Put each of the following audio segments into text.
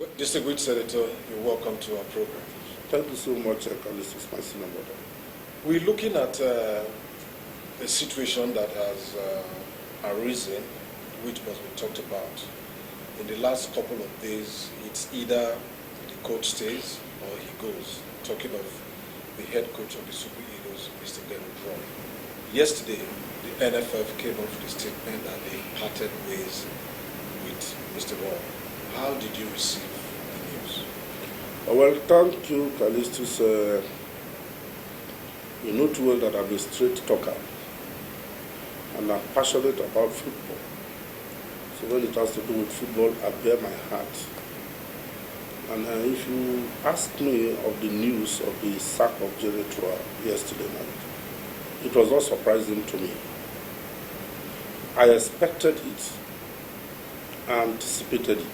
Well, Distinguished Senator, you're welcome to our program. Thank you so much, Calistus, my senior brother. We're looking at a situation that has arisen, which must be talked about. In the last couple of days, it's either the coach stays or he goes. Talking of the head coach of the Super Eagles, Mr. Rohr. Yesterday, the NFF came up with a statement that they parted ways with Mr. Rohr. How did you receive the news? Well, thank you, Calistus. You know too well that I'm a straight talker and I'm passionate about football. So when it has to do with football, I bear my heart. And if you ask me of the news of the sack of Jerry Rohr yesterday night, it was not surprising to me. I expected it. I anticipated it.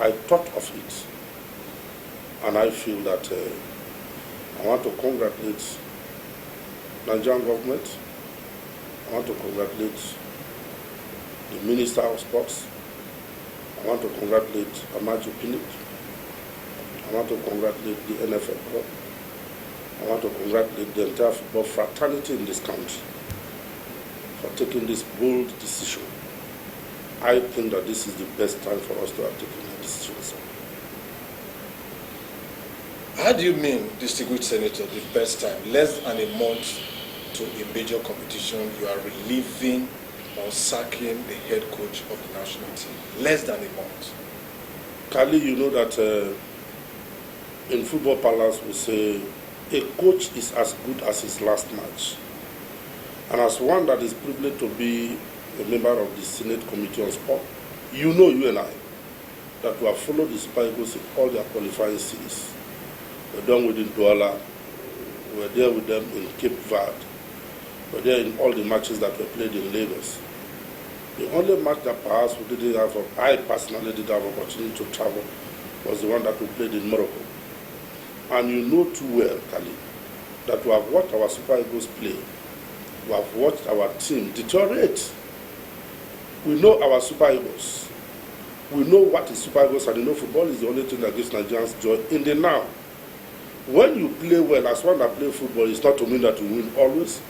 I thought of it. And I feel that I want to congratulate the Nigerian government. I want to congratulate the Minister of Sports. I want to congratulate Amaju Pinnick. I want to congratulate the NFL Club. I want to congratulate the entire football fraternity in this country for taking this bold decision. I think that this is the best time for us to have taken a decision. How do you mean, Distinguished Senator, the best time? Less than a month to a major competition, you are relieving or sacking the head coach of the national team. Less than a month. Kali, you know that in football parlance we say a coach is as good as his last match. And as one that is privileged to be a member of the Senate Committee on Sport, you know, you and I, that we have followed the Super Eagles in all their qualifying series. We're done within Douala, we're there with them in Cape Verde, we're there in all the matches that were played in Lagos. The only match that perhaps we didn't have, I personally did have opportunity to travel, was the one that we played in Morocco. And you know too well, Kali, that we have watched our Super Eagles play. We have watched our team deteriorate. We know our Super Eagles. We know what is Super Eagles, and you know football is the only thing that gives Nigerians joy in the now. When you play well, as one that plays football, it's not to mean that you win always.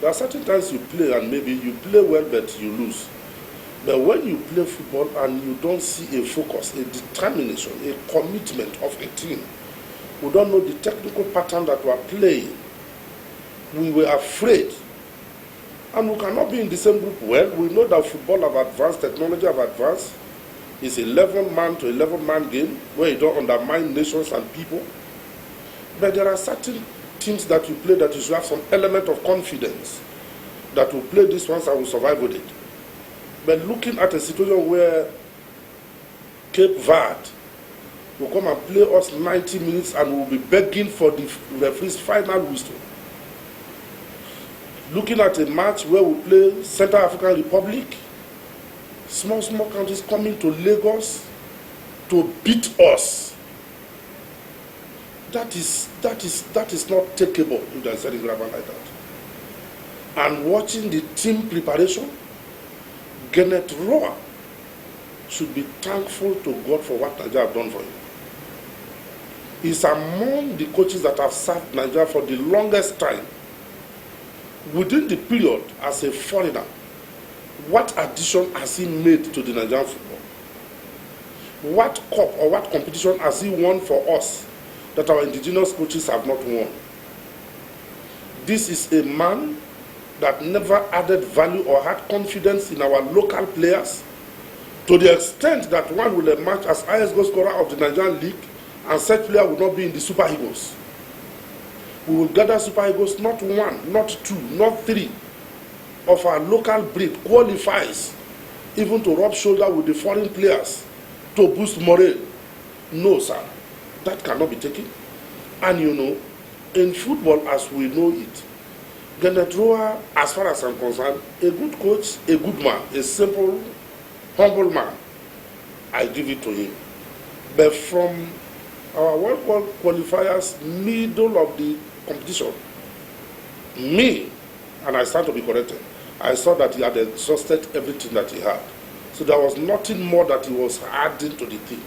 There are certain times you play and maybe you play well but you lose. But when you play football and you don't see a focus, a determination, a commitment of a team, we don't know the technical pattern that we are playing, we were afraid. And we cannot be in the same group. Well, we know that football have advanced, technology have advanced. It's 11-man to 11-man game where you don't undermine nations and people. But there are certain teams that you play that you should have some element of confidence that will play this once and will survive with it. But looking at a situation where Cape Verde will come and play us 90 minutes and we'll be begging for the referee's final whistle. Looking at a match where we play Central African Republic, small countries coming to Lagos to beat us. That is not takeable if there's any grammar like that. And watching the team preparation, Rohr should be thankful to God for what Nigeria have done for him. He's among the coaches that have served Nigeria for the longest time. Within the period, as a foreigner, what addition has he made to the Nigerian football? What cup or what competition has he won for us that our indigenous coaches have not won? This is a man that never added value or had confidence in our local players to the extent that one will emerge as highest goal scorer of the Nigerian League and such player will not be in the Super Eagles. We will gather Super Eagles, not one, not two, not three of our local breed qualifies even to rub shoulder with the foreign players to boost morale. No, sir. That cannot be taken. And you know, in football as we know it, Rohr, as far as I'm concerned, a good coach, a good man, a simple, humble man. I give it to him. But from our World Cup qualifiers, middle of the competition, and I stand to be corrected, I saw that he had exhausted everything that he had. So there was nothing more that he was adding to the thing.